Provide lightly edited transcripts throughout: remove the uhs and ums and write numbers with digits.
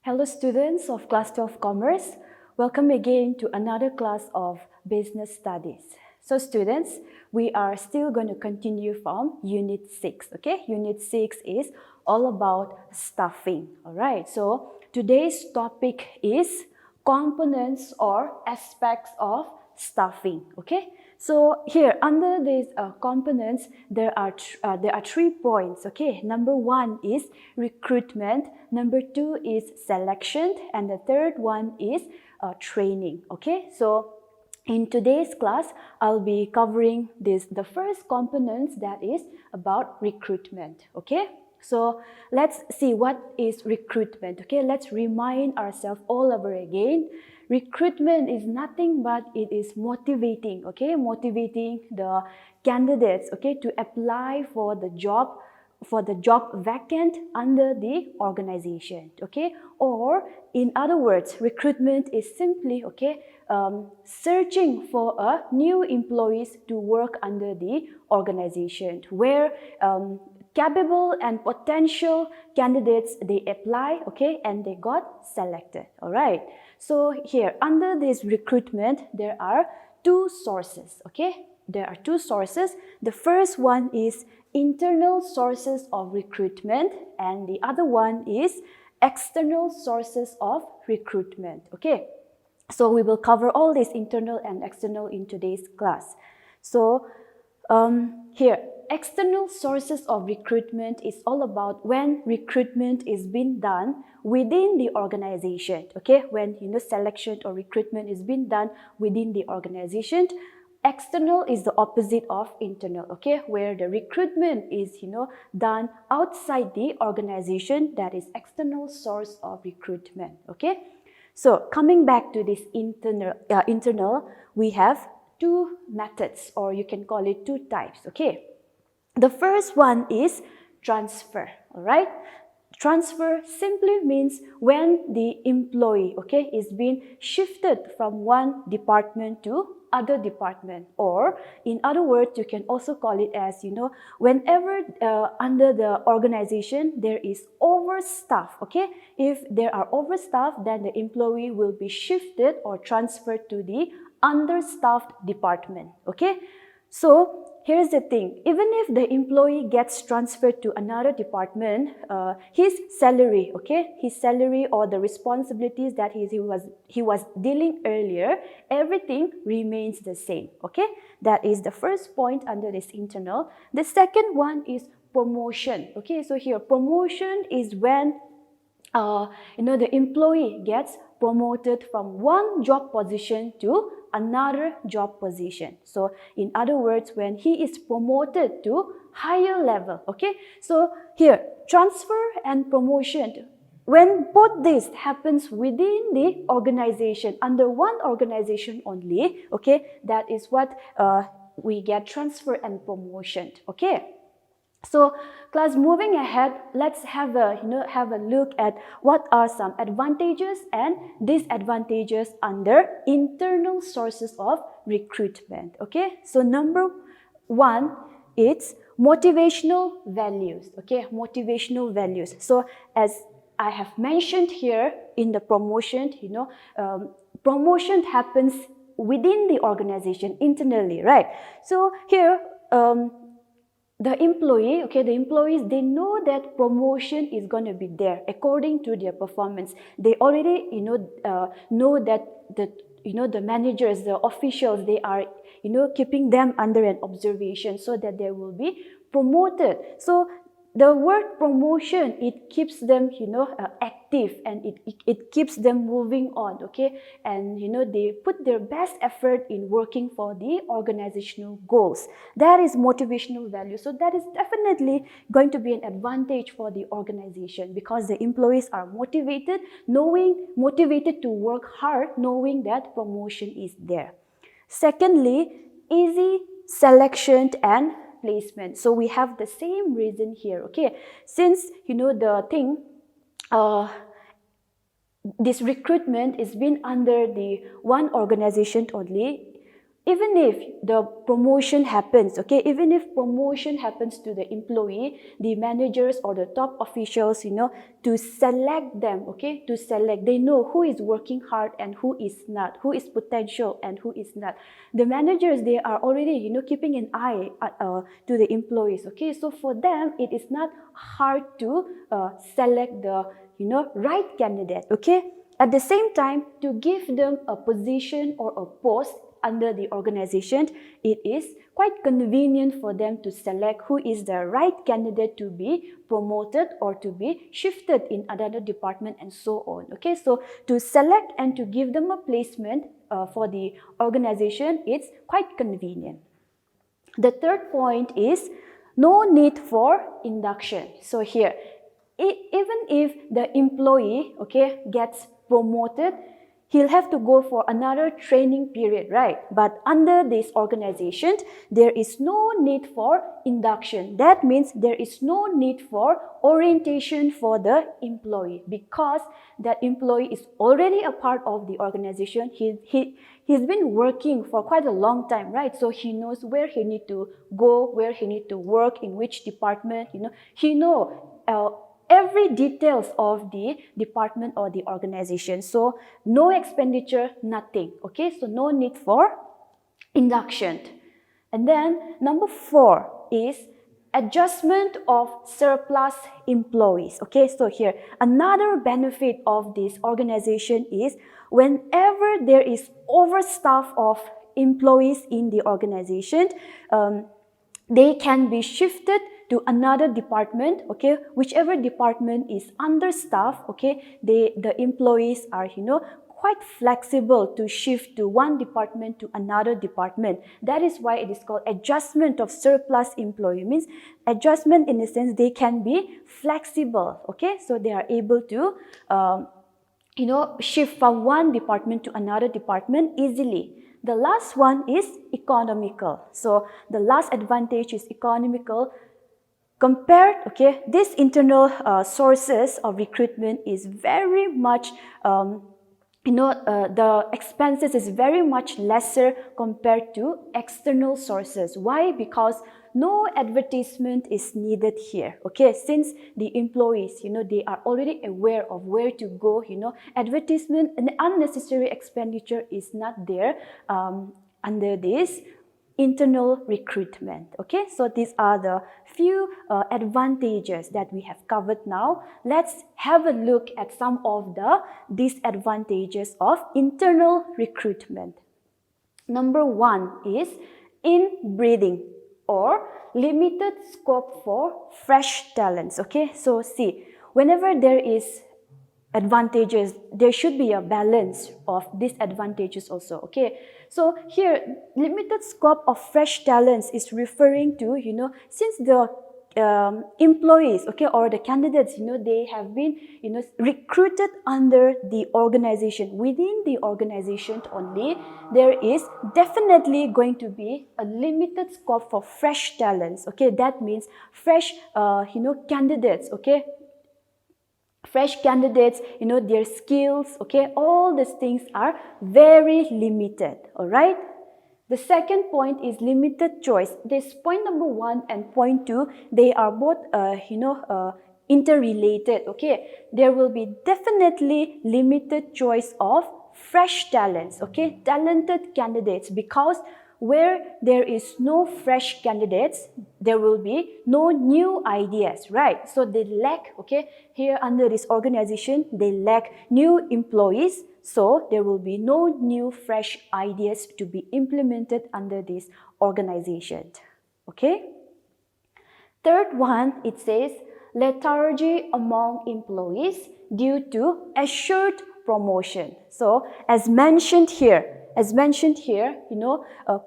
Hello students of Class 12 Commerce. Welcome again to another class of Business Studies. So students, we are still going to continue from Unit 6, okay? Unit 6 is all about staffing, alright? So today's topic is components or aspects of staffing, okay? So here under these components, there are 3 points, okay? Number 1 is recruitment, number 2 is selection, and the third one is training, okay? So in today's class, I'll be covering the first components, that is about recruitment, okay? So let's see what is recruitment, okay? Let's remind ourselves all over again. Recruitment is nothing but it is motivating, okay? Motivating the candidates, okay, to apply for the job vacant under the organization, okay? Or in other words, recruitment is simply, okay, searching for new employees to work under the organization where capable and potential candidates, they apply, okay, and they got selected, all right? So here, under this recruitment, there are 2 sources, okay? There are 2 sources. The first one is internal sources of recruitment, and the other one is external sources of recruitment, okay? So we will cover all these internal and external in today's class. So here, external sources of recruitment is all about when recruitment is being done within the organization, okay? When, selection or recruitment is being done within the organization. External is the opposite of internal, okay? Where the recruitment is, done outside the organization, that is external source of recruitment, okay? So coming back to this internal, we have 2 methods, or you can call it 2 types, okay? The first one is transfer, all right? Transfer simply means when the employee, okay, is being shifted from one department to other department, or in other words, you can also call it as, whenever under the organization there is overstaff, okay? If there are overstaff, then the employee will be shifted or transferred to the understaffed department, okay? So here's the thing, even if the employee gets transferred to another department, his salary, okay, his salary or the responsibilities that he was dealing earlier, everything remains the same, okay? That is the first point under this internal. The second one is promotion, okay? So here, promotion is when the employee gets promoted from one job position to another job position. So in other words, when he is promoted to higher level, okay? So here, transfer and promotion, when both this happens within the organization, under one organization only, okay, that is what we get transfer and promotion, okay? So class, moving ahead, let's have a look at what are some advantages and disadvantages under internal sources of recruitment, okay? So number 1, it's motivational values, okay? Motivational values. So as I have mentioned here in the promotion, promotion happens within the organization internally, right? So here, the employee, okay, the employees, they know that promotion is going to be there according to their performance. They already, know that the managers, the officials, they are, keeping them under an observation so that they will be promoted. So the word promotion, it keeps them, active, and it keeps them moving on, okay? And, they put their best effort in working for the organizational goals. That is motivational value. So that is definitely going to be an advantage for the organization because the employees are motivated to work hard, knowing that promotion is there. Secondly, easy selection and placement. So we have the same reason here, okay? Since, the thing, this recruitment is been under the one organization only, even if the promotion happens, okay, even if promotion happens to the employee, the managers or the top officials, to select them, okay, they know who is working hard and who is not, who is potential and who is not. The managers, they are already, keeping an eye to the employees, okay, so for them, it is not hard to select the, right candidate, okay. At the same time, to give them a position or a post under the organization, it is quite convenient for them to select who is the right candidate to be promoted or to be shifted in another department and so on. Okay, so to select and to give them a placement for the organization, it's quite convenient. The third point is no need for induction. So here, even if the employee, okay, gets promoted, he'll have to go for another training period, right? But under this organization, there is no need for induction. That means there is no need for orientation for the employee because that employee is already a part of the organization. He's been working for quite a long time, right? So he knows where he need to go, where he need to work, in which department, he knows every details of the department or the organization. So no expenditure, nothing. Okay, so no need for induction. And then number 4 is adjustment of surplus employees. Okay, so here another benefit of this organization is whenever there is overstaff of employees in the organization, they can be shifted to another department, okay, whichever department is understaffed, okay, the employees are, quite flexible to shift to one department to another department. That is why it is called adjustment of surplus employee. Means adjustment in the sense they can be flexible, okay, so they are able to, shift from one department to another department easily. The last one is economical. So the last advantage is economical. Compared, okay, this internal sources of recruitment is very much, the expenses is very much lesser compared to external sources. Why? Because no advertisement is needed here, okay, since the employees, they are already aware of where to go, advertisement and unnecessary expenditure is not there under this internal recruitment. Okay, so these are the few advantages that we have covered now. Let's have a look at some of the disadvantages of internal recruitment. Number 1 is inbreeding or limited scope for fresh talents. Okay, so see, whenever there is advantages, there should be a balance of disadvantages also, okay. So here, limited scope of fresh talents is referring to, since the employees, okay, or the candidates, they have been, recruited under the organization, within the organization only, there is definitely going to be a limited scope for fresh talents, okay. That means fresh, candidates, okay. Fresh candidates, their skills, okay, all these things are very limited, all right? The second point is limited choice. This point number 1 and point 2, they are both, interrelated, okay? There will be definitely limited choice of fresh talents, okay, talented candidates, because where there is no fresh candidates, there will be no new ideas, right? So they lack, okay, here under this organization, they lack new employees, so there will be no new fresh ideas to be implemented under this organization, okay? Third one, it says lethargy among employees due to assured promotion. So as mentioned here,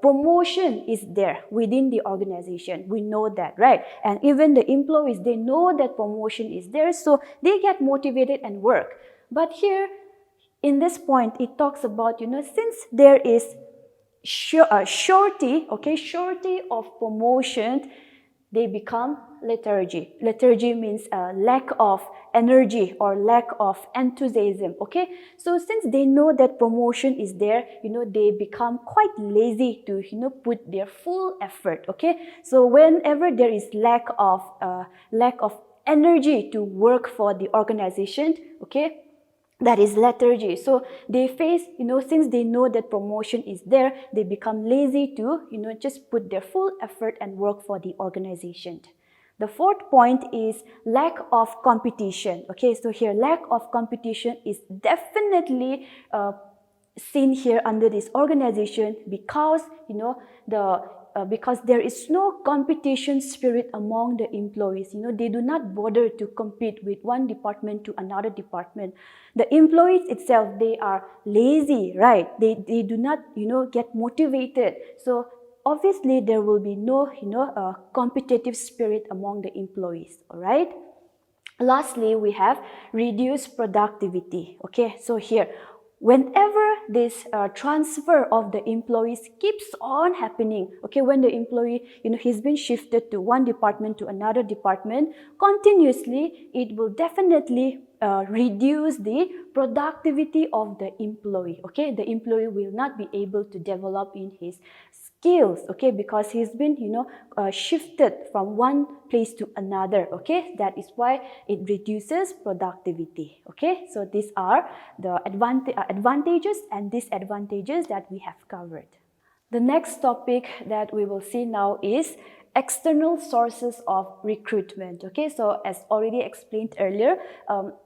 promotion is there within the organization. We know that, right? And even the employees, they know that promotion is there, so they get motivated and work. But here, in this point, it talks about, since there is shortage of promotion, they become lethargy. Lethargy means lack of energy or lack of enthusiasm. Okay, so since they know that promotion is there, they become quite lazy to put their full effort. Okay, so whenever there is lack of energy to work for the organization, okay, that is lethargy. So they face, since they know that promotion is there, they become lazy to, just put their full effort and work for the organization. The fourth point is lack of competition. Okay, so here lack of competition is definitely seen here under this organization because because there is no competition spirit among the employees. They do not bother to compete with one department to another department. The employees itself, they are lazy, right? They do not get motivated. So obviously there will be no competitive spirit among the employees. All right. Lastly, we have reduced productivity. Okay, so here, whenever this transfer of the employees keeps on happening, okay, when the employee, he's been shifted to one department to another department, continuously, it will definitely reduce the productivity of the employee. Okay, the employee will not be able to develop in his skills, okay, because he's been shifted from one place to another. Okay, that is why it reduces productivity. Okay, so these are the advantages and disadvantages that we have covered. The next topic that we will see now is external sources of recruitment. Okay, so as already explained earlier,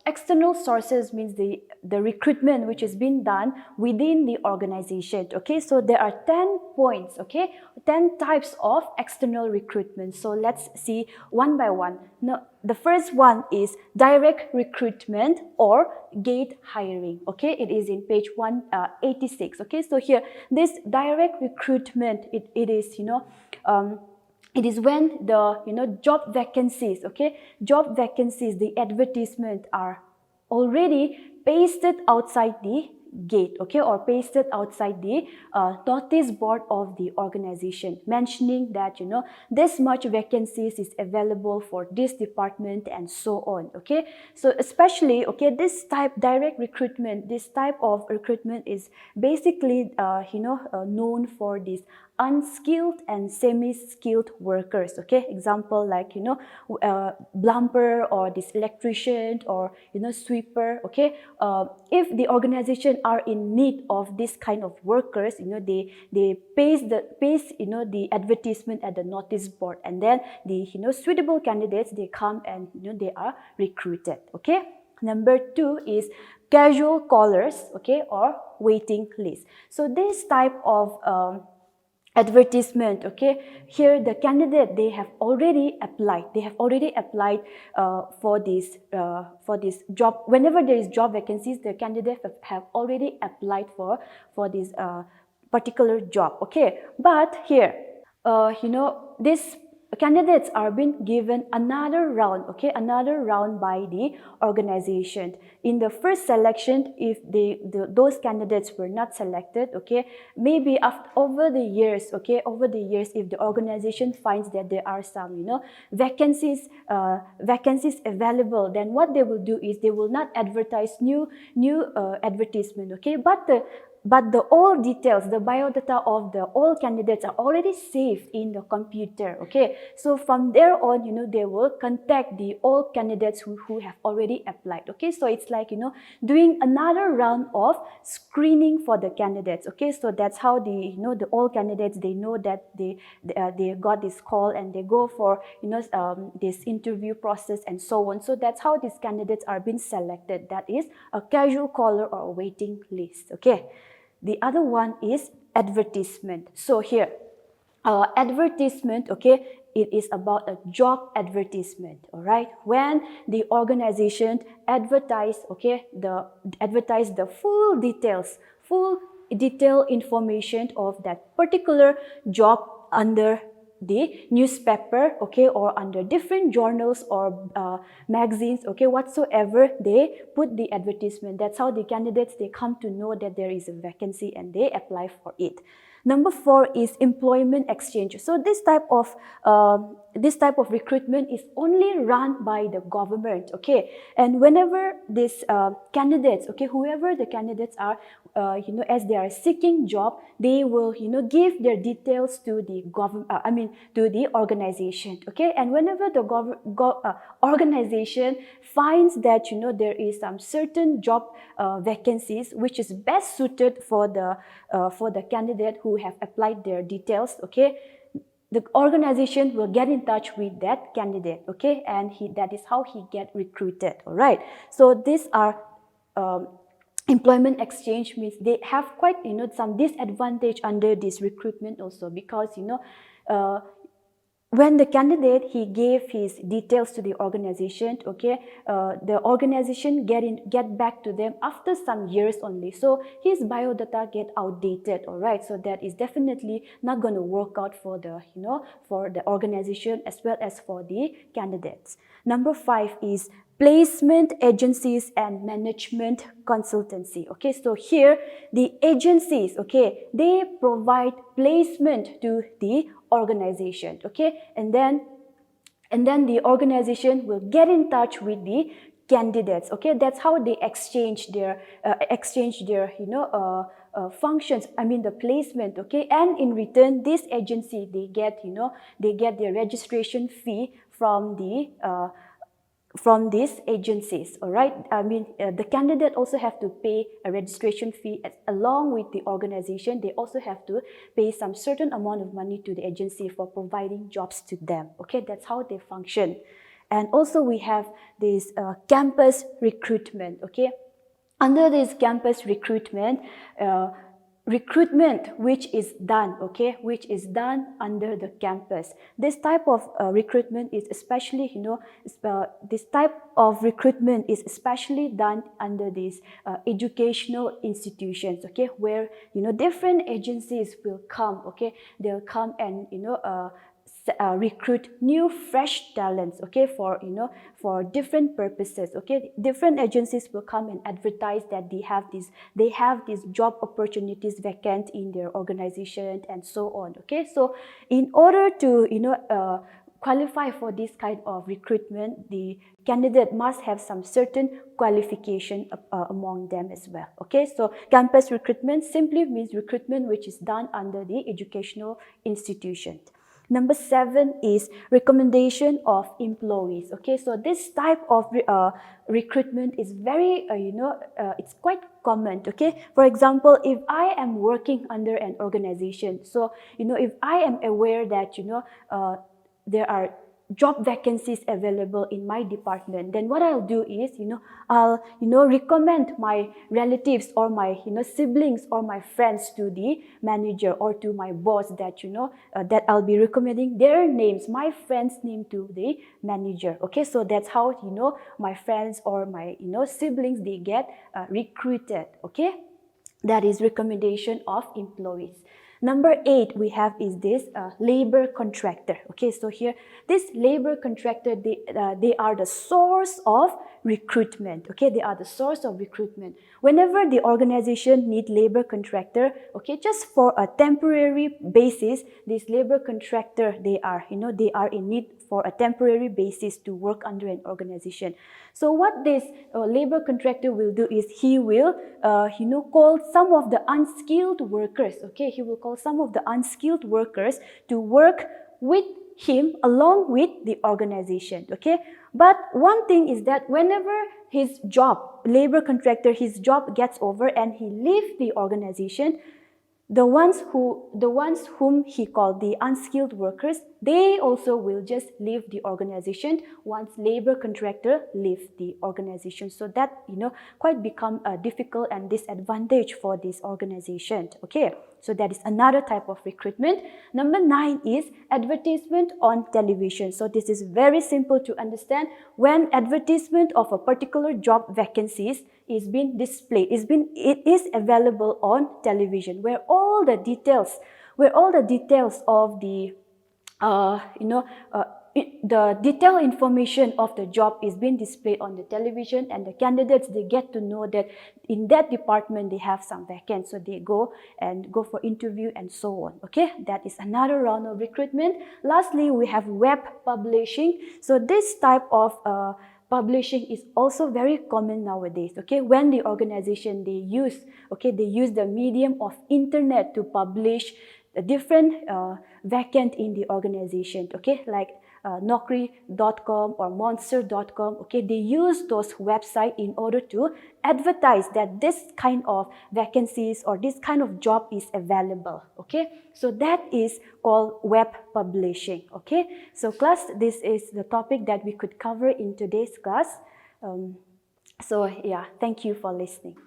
external sources means the recruitment which is being done within the organization. Okay, so there are 10 points, okay, 10 types of external recruitment. So let's see one by one. Now, the first one is direct recruitment or gate hiring. Okay, it is in page 186. Okay, so here this direct recruitment, it is it is when the job vacancies, okay, job vacancies, the advertisement are already pasted outside the gate, okay, or pasted outside the notice board of the organization, mentioning that this much vacancies is available for this department and so on. Okay, so especially, okay, this type direct recruitment, this type of recruitment is basically known for this unskilled and semi-skilled workers. Okay, example like plumber or this electrician or sweeper. Okay, if the organization are in need of this kind of workers, they paste the advertisement at the notice board, and then the suitable candidates, they come and they are recruited. Okay, number 2 is casual callers, okay, or waiting list. So this type of advertisement, okay, here the candidate, they have already applied for this job. Whenever there is job vacancies, the candidates have already applied for this particular job. Okay, but here this candidates are being given another round, okay, another round by the organization. In the first selection, if those candidates were not selected, okay, maybe over the years, if the organization finds that there are some vacancies available, then what they will do is they will not advertise new advertisement, okay, but the all details, the biodata of the all candidates are already saved in the computer. Okay, so from there on, they will contact the all candidates who have already applied. Okay, so it's like doing another round of screening for the candidates. Okay, so that's how the the all candidates, they know that they got this call and they go for this interview process and so on. So that's how these candidates are being selected. That is a casual caller or a waiting list. Okay. The other one is advertisement. So here, advertisement, okay, it is about a job advertisement. All right, when the organization advertise the full detailed information of that particular job under the newspaper, okay, or under different journals or magazines, okay, whatsoever, they put the advertisement. That's how the candidates, they come to know that there is a vacancy and they apply for it. Number 4 is employment exchange. So this type of recruitment is only run by the government, okay? And whenever these candidates, okay, whoever the candidates are, as they are seeking job, they will, give their details to the to the organization, okay? And whenever the organization finds that, there is some certain job vacancies which is best suited for the candidate who have applied their details, okay, the organization will get in touch with that candidate, okay, and that is how he get recruited. All right, so these are employment exchange. Means they have quite some disadvantage under this recruitment also, because when the candidate, he gave his details to the organization, okay, the organization get back to them after some years only. So his biodata get outdated, all right. So that is definitely not going to work out for the, for the organization as well as for the candidates. Number 5 is placement agencies and management consultancy. Okay, so here the agencies, okay, they provide placement to the organization, okay, and then the organization will get in touch with the candidates, okay. That's how they exchange their functions, the placement, okay. And in return, this agency, they get their registration fee from these agencies, all right. The candidate also have to pay a registration fee along with the organization. They also have to pay some certain amount of money to the agency for providing jobs to them, okay. That's how they function. And also we have this campus recruitment, okay. Under this campus recruitment, recruitment which is done, okay, which is done under the campus. This type of recruitment is especially, this type of recruitment is especially done under these educational institutions, okay, where, different agencies will come, okay, they'll come and, recruit new fresh talents, okay, for different purposes, okay. Different agencies will come and advertise that they have these job opportunities vacant in their organization and so on, okay. So in order to qualify for this kind of recruitment, the candidate must have some certain qualification among them as well, okay. So campus recruitment simply means recruitment which is done under the educational institution. Number 7 is recommendation of employees. Okay, so this type of recruitment is very, it's quite common. Okay, for example, if I am working under an organization, so if I am aware that there are job vacancies available in my department, then what I'll do is, I'll, recommend my relatives or my, siblings or my friends to the manager or to my boss that, that I'll be recommending their names, my friends' name to the manager. Okay, so that's how, my friends or my, siblings, they get recruited. Okay, that is recommendation of employees. Number 8 we have is this labor contractor. Okay, so here this labor contractor, they are the source of recruitment. Okay, they are the source of recruitment. Whenever the organization need labor contractor, okay, just for a temporary basis, this labor contractor, they are in need for a temporary basis to work under an organization. So what this labor contractor will do is he will, call some of the unskilled workers. Okay, he will call some of the unskilled workers to work with him along with the organization. Okay, but one thing is that whenever his job, labor contractor, his job gets over and he leaves the organization, the ones whom he called the unskilled workers, they also will just leave the organization once labor contractor leaves the organization. So that, quite become a difficult and disadvantage for this organization. Okay, so that is another type of recruitment. Number 9 is advertisement on television. So this is very simple to understand. When advertisement of a particular job vacancies is being displayed, it is available on television, where all the details of the the detailed information of the job is being displayed on the television, and the candidates, they get to know that in that department they have some vacant, so they go for interview and so on. Okay, that is another round of recruitment. Lastly, we have web publishing. So this type of publishing is also very common nowadays. Okay, when the organization they use the medium of internet to publish the different vacant in the organization. Okay, like Naukri.com or Monster.com. Okay, they use those websites in order to advertise that this kind of vacancies or this kind of job is available. Okay, so that is called web publishing. Okay, so class, this is the topic that we could cover in today's class. So yeah, thank you for listening.